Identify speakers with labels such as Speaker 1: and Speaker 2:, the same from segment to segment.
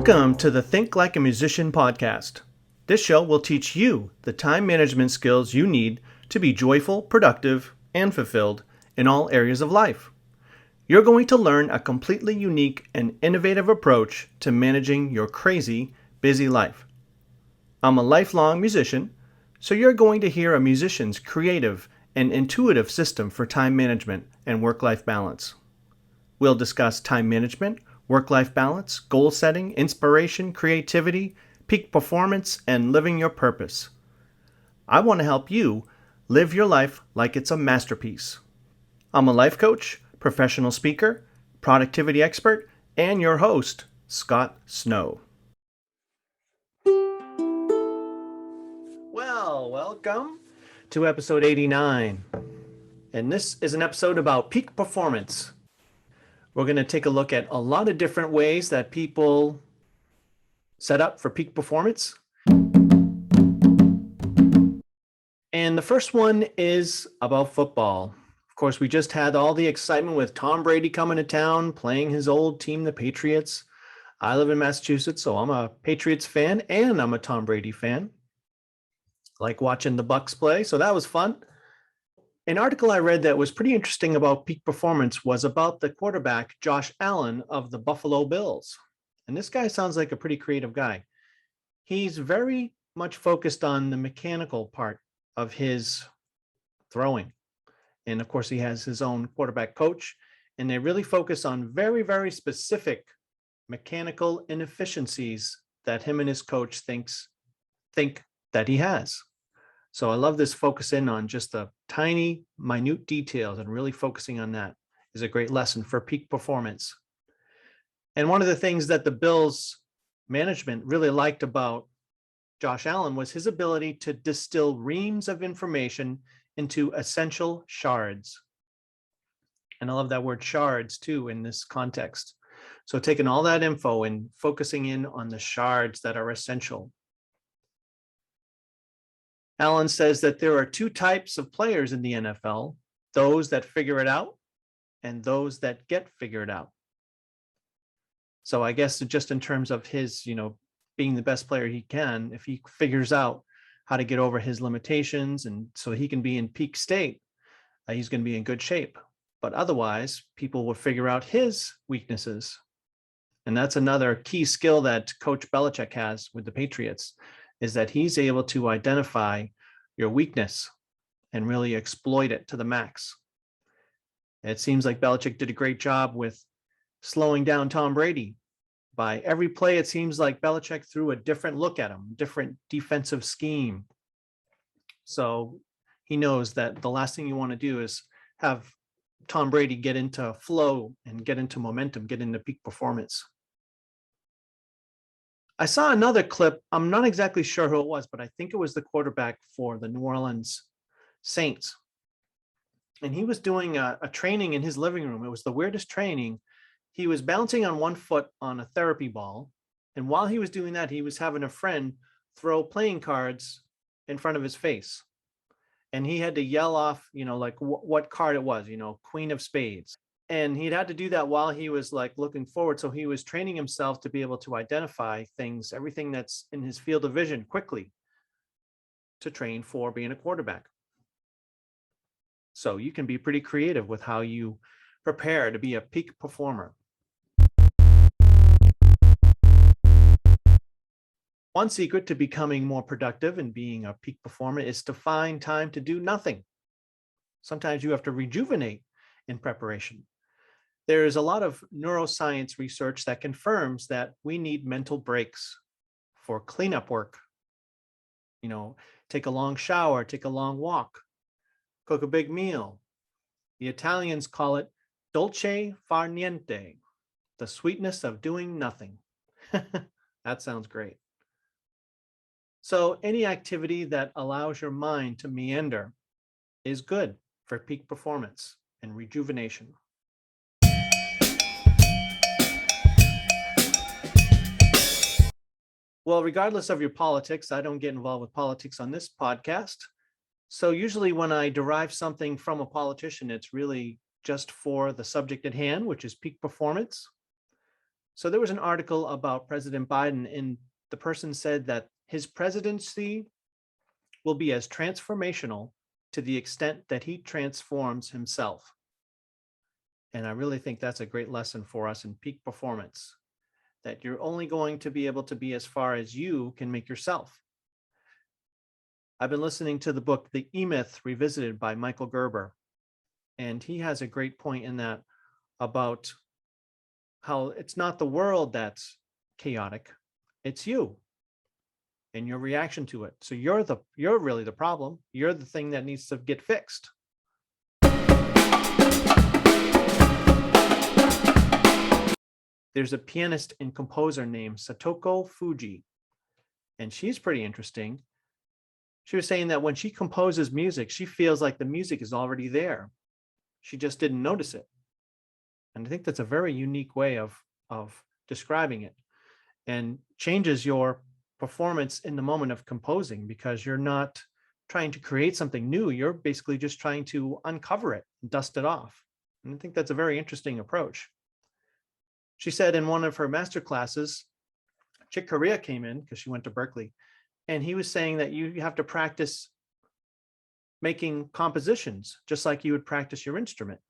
Speaker 1: Welcome to the Think Like a Musician podcast. This show will teach you the time management skills you need to be joyful, productive, and fulfilled in all areas of life. You're going to learn a completely unique and innovative approach to managing your crazy, busy life. I'm a lifelong musician, so you're going to hear a musician's creative and intuitive system for time management and work-life balance. We'll discuss time management, work-life balance, goal setting, inspiration, creativity, peak performance, and living your purpose. I want to help you live your life like it's a masterpiece. I'm a life coach, professional speaker, productivity expert, and your host, Scott Snow. Well, welcome to episode 89. And this is an episode about peak performance. We're going to take a look at a lot of different ways that people set up for peak performance. And the first one is about football. Of course, we just had all the excitement with Tom Brady coming to town, playing his old team, the Patriots. I live in Massachusetts, so I'm a Patriots fan and I'm a Tom Brady fan. Like watching the Bucks play, so that was fun. An article I read that was pretty interesting about peak performance was about the quarterback, Josh Allen of the Buffalo Bills. And this guy sounds like a pretty creative guy. He's very much focused on the mechanical part of his throwing. And of course, he has his own quarterback coach, and they really focus on very, very specific mechanical inefficiencies that him and his coach think that he has. So I love this focus in on just the tiny, minute details, and really focusing on that is a great lesson for peak performance. And one of the things that the Bills management really liked about Josh Allen was his ability to distill reams of information into essential shards. And I love that word shards too in this context. So taking all that info and focusing in on the shards that are essential. Allen says that there are two types of players in the NFL, those that figure it out and those that get figured out. So I guess just in terms of his, being the best player he can, if he figures out how to get over his limitations and so he can be in peak state, he's going to be in good shape. But otherwise, people will figure out his weaknesses. And that's another key skill that Coach Belichick has with the Patriots, is that he's able to identify your weakness and really exploit it to the max. It seems like Belichick did a great job with slowing down Tom Brady. By every play, it seems like Belichick threw a different look at him, different defensive scheme. So he knows that the last thing you want to do is have Tom Brady get into flow and get into momentum, get into peak performance. I saw another clip. I'm not exactly sure who it was, but I think it was the quarterback for the New Orleans Saints. And he was doing a training in his living room. It was the weirdest training. He was bouncing on one foot on a therapy ball. And while he was doing that, he was having a friend throw playing cards in front of his face. And he had to yell off, like what card it was, Queen of Spades. And he'd had to do that while he was like looking forward. So he was training himself to be able to identify things, everything that's in his field of vision quickly to train for being a quarterback. So you can be pretty creative with how you prepare to be a peak performer. One secret to becoming more productive and being a peak performer is to find time to do nothing. Sometimes you have to rejuvenate in preparation. There is a lot of neuroscience research that confirms that we need mental breaks for cleanup work. Take a long shower, take a long walk, cook a big meal. The Italians call it dolce far niente, the sweetness of doing nothing. That sounds great. So any activity that allows your mind to meander is good for peak performance and rejuvenation. Well, regardless of your politics, I don't get involved with politics on this podcast. So usually when I derive something from a politician, it's really just for the subject at hand, which is peak performance. So there was an article about President Biden, and the person said that his presidency will be as transformational to the extent that he transforms himself. And I really think that's a great lesson for us in peak performance, that you're only going to be able to be as far as you can make yourself. I've been listening to the book, The E-Myth Revisited by Michael Gerber, and he has a great point in that about how it's not the world that's chaotic, it's you and your reaction to it. So you're really the problem. You're the thing that needs to get fixed. There's a pianist and composer named Satoko Fuji, and she's pretty interesting. She was saying that when she composes music, she feels like the music is already there. She just didn't notice it. And I think that's a very unique way of describing it, and changes your performance in the moment of composing, because you're not trying to create something new. You're basically just trying to uncover it, dust it off. And I think that's a very interesting approach. She said in one of her master classes, Chick Corea came in because she went to Berkeley, and he was saying that you have to practice making compositions just like you would practice your instrument.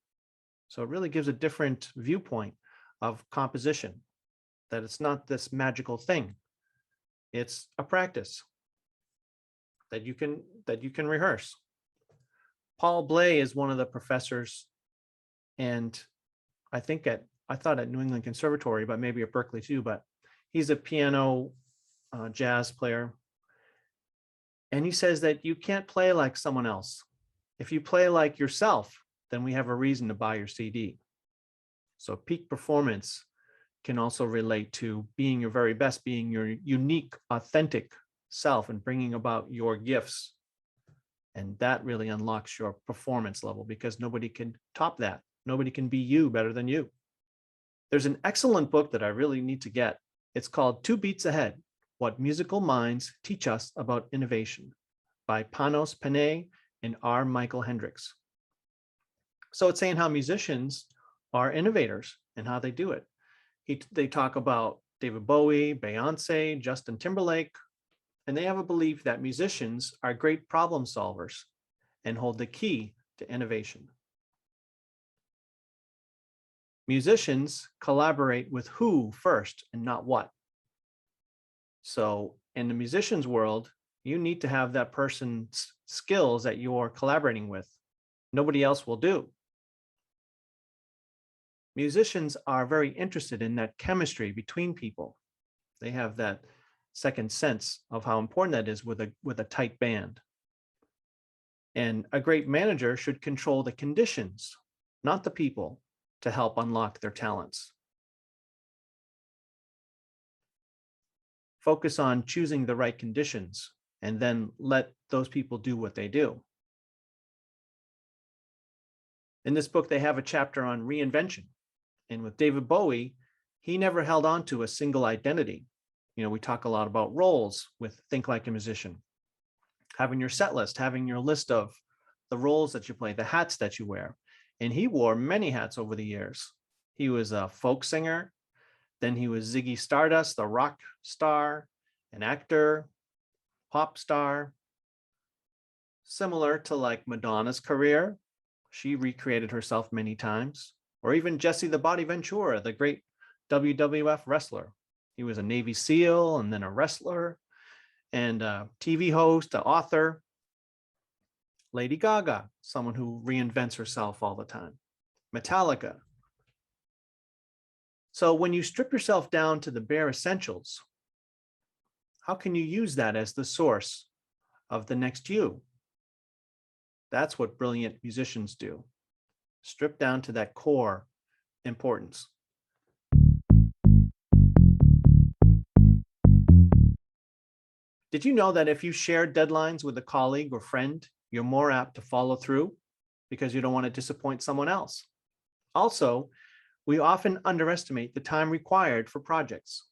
Speaker 1: So it really gives a different viewpoint of composition, that it's not this magical thing. It's a practice that you can rehearse. Paul Bley is one of the professors, and I thought at New England Conservatory, but maybe at Berkeley too, but he's a piano jazz player. And he says that you can't play like someone else. If you play like yourself, then we have a reason to buy your CD. So peak performance can also relate to being your very best, being your unique, authentic self, and bringing about your gifts. And that really unlocks your performance level, because nobody can top that. Nobody can be you better than you. There's an excellent book that I really need to get. It's called Two Beats Ahead: What Musical Minds Teach Us About Innovation, by Panos Panay and R. Michael Hendricks. So it's saying how musicians are innovators and how they do it. They talk about David Bowie, Beyonce, Justin Timberlake, and they have a belief that musicians are great problem solvers and hold the key to innovation. Musicians collaborate with who first and not what. So in the musician's world, you need to have that person's skills that you're collaborating with. Nobody else will do. Musicians are very interested in that chemistry between people. They have that second sense of how important that is with a tight band. And a great manager should control the conditions, not the people, to help unlock their talents. Focus on choosing the right conditions, and then let those people do what they do. In this book, they have a chapter on reinvention. And with David Bowie, he never held on to a single identity. We talk a lot about roles with Think Like a Musician. Having your set list, having your list of the roles that you play, the hats that you wear. And he wore many hats over the years. He was a folk singer. Then he was Ziggy Stardust, the rock star, an actor, pop star. Similar to like Madonna's career, she recreated herself many times. Or even Jesse the Body Ventura, the great WWF wrestler. He was a Navy SEAL and then a wrestler and a TV host, an author. Lady Gaga, someone who reinvents herself all the time. Metallica. So when you strip yourself down to the bare essentials, how can you use that as the source of the next you? That's what brilliant musicians do. Strip down to that core importance. Did you know that if you share deadlines with a colleague or friend, you're more apt to follow through because you don't want to disappoint someone else? Also, we often underestimate the time required for projects.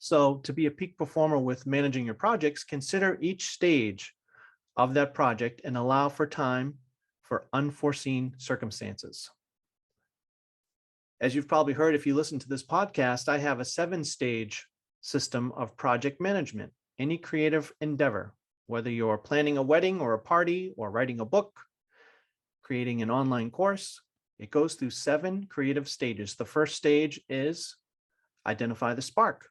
Speaker 1: So to be a peak performer with managing your projects, consider each stage of that project and allow for time for unforeseen circumstances. As you've probably heard, if you listen to this podcast, I have a 7-stage system of project management. Any creative endeavor, whether you're planning a wedding or a party or writing a book, creating an online course, it goes through 7 creative stages. The first stage is identify the spark.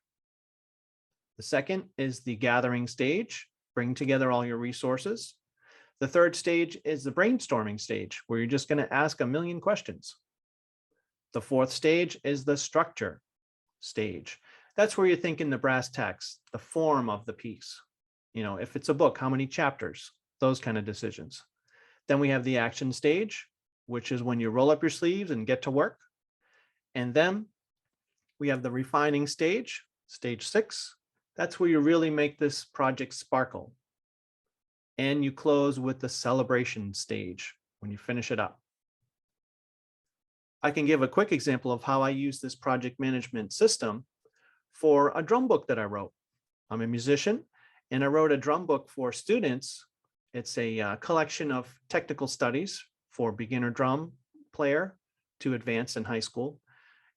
Speaker 1: The second is the gathering stage, bring together all your resources. The third stage is the brainstorming stage, where you're just going to ask a million questions. The fourth stage is the structure stage. That's where you're thinking the brass tacks, the form of the piece. If it's a book, how many chapters, those kind of decisions. Then we have the action stage, which is when you roll up your sleeves and get to work. And then we have the refining stage, stage 6. That's where you really make this project sparkle. And you close with the celebration stage when you finish it up. I can give a quick example of how I use this project management system for a drum book that I wrote. I'm a musician, and I wrote a drum book for students. It's a collection of technical studies for beginner drum player to advanced in high school.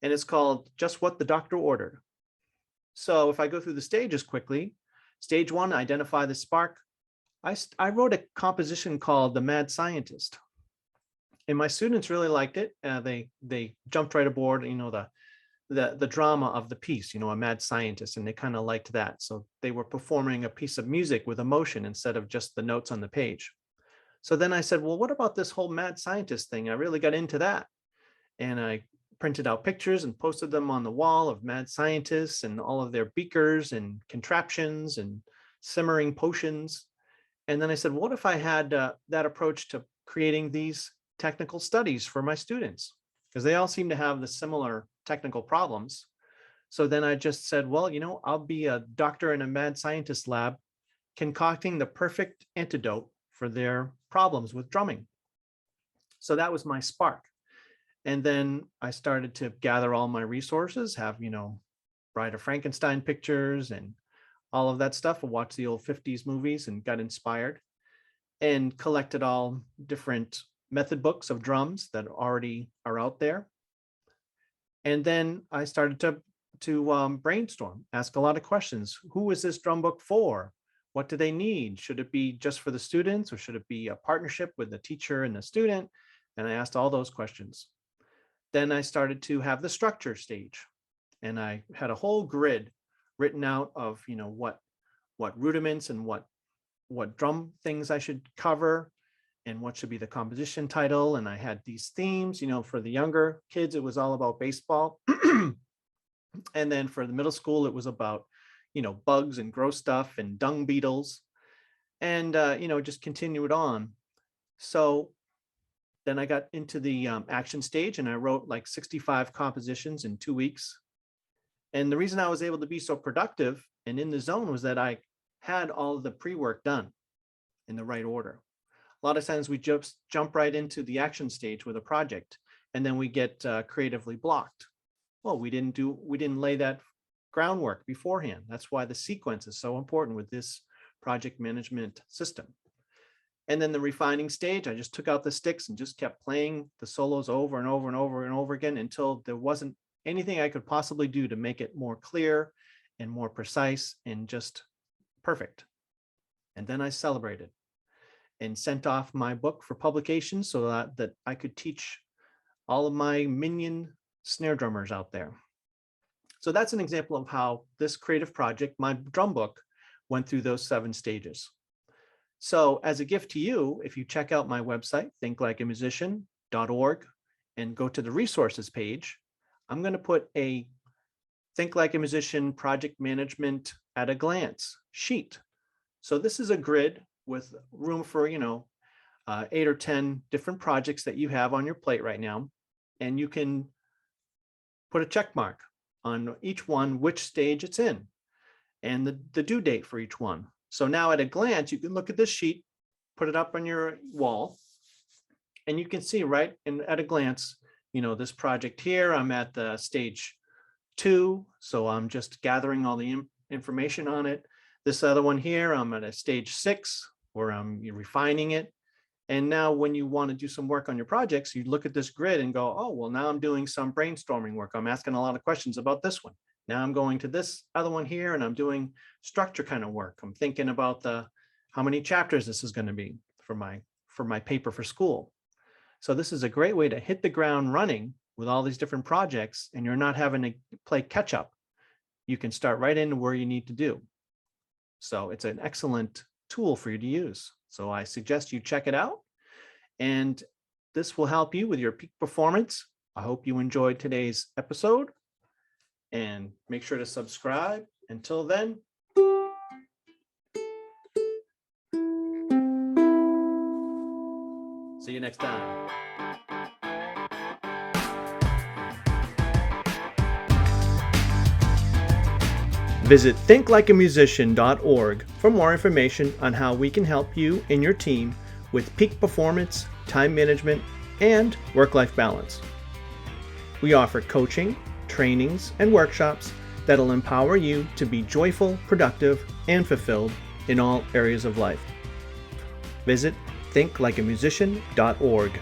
Speaker 1: And it's called Just What the Doctor Ordered. So if I go through the stages quickly, stage 1, identify the spark. I wrote a composition called The Mad Scientist. And my students really liked it. They jumped right aboard, the drama of the piece, a mad scientist, and they kind of liked that. So they were performing a piece of music with emotion instead of just the notes on the page. So then I said, well, what about this whole mad scientist thing? I really got into that. And I printed out pictures and posted them on the wall of mad scientists and all of their beakers and contraptions and simmering potions. And then I said, what if I had that approach to creating these technical studies for my students? Because they all seem to have the similar technical problems. So then I just said, well, I'll be a doctor in a mad scientist lab concocting the perfect antidote for their problems with drumming. So that was my spark. And then I started to gather all my resources, have, Bride of Frankenstein pictures and all of that stuff. I watched the old 50s movies and got inspired and collected all different method books of drums that already are out there. And then I started to brainstorm, ask a lot of questions. Who is this drum book for? What do they need? Should it be just for the students, or should it be a partnership with the teacher and the student? And I asked all those questions. Then I started to have the structure stage, and I had a whole grid written out of what rudiments and what drum things I should cover and what should be the composition title. And I had these themes, for the younger kids, it was all about baseball. And then for the middle school, it was about, bugs and gross stuff and dung beetles, and, just continue it on. So then I got into the action stage, and I wrote like 65 compositions in 2 weeks. And the reason I was able to be so productive and in the zone was that I had all of the pre-work done in the right order. A lot of times we just jump right into the action stage with a project, and then we get creatively blocked. Well, we didn't lay that groundwork beforehand. That's why the sequence is so important with this project management system. And then the refining stage, I just took out the sticks and just kept playing the solos over and over and over and over again until there wasn't anything I could possibly do to make it more clear and more precise and just perfect. And then I celebrated and sent off my book for publication so that I could teach all of my minion snare drummers out there. So that's an example of how this creative project, my drum book, went through those 7 stages. So as a gift to you, if you check out my website, thinklikeamusician.org, and go to the resources page, I'm going to put a Think Like a Musician project management at a glance sheet. So this is a grid with room for, 8 or 10 different projects that you have on your plate right now. And you can put a check mark on each one, which stage it's in, and the due date for each one. So now at a glance, you can look at this sheet, put it up on your wall, and you can see right at a glance, this project here, I'm at the stage 2. So I'm just gathering all the information on it. This other one here, I'm at a stage 6 where I'm refining it. And now when you want to do some work on your projects, you look at this grid and go, oh, well, now I'm doing some brainstorming work. I'm asking a lot of questions about this one. Now I'm going to this other one here and I'm doing structure kind of work. I'm thinking about how many chapters this is going to be for my paper for school. So this is a great way to hit the ground running with all these different projects, and you're not having to play catch up. You can start right into where you need to do. So it's an excellent tool for you to use. So I suggest you check it out, and this will help you with your peak performance. I hope you enjoyed today's episode, and make sure to subscribe. Until then, see you next time. Visit thinklikeamusician.org for more information on how we can help you and your team with peak performance, time management, and work-life balance. We offer coaching, trainings, and workshops that'll empower you to be joyful, productive, and fulfilled in all areas of life. Visit thinklikeamusician.org.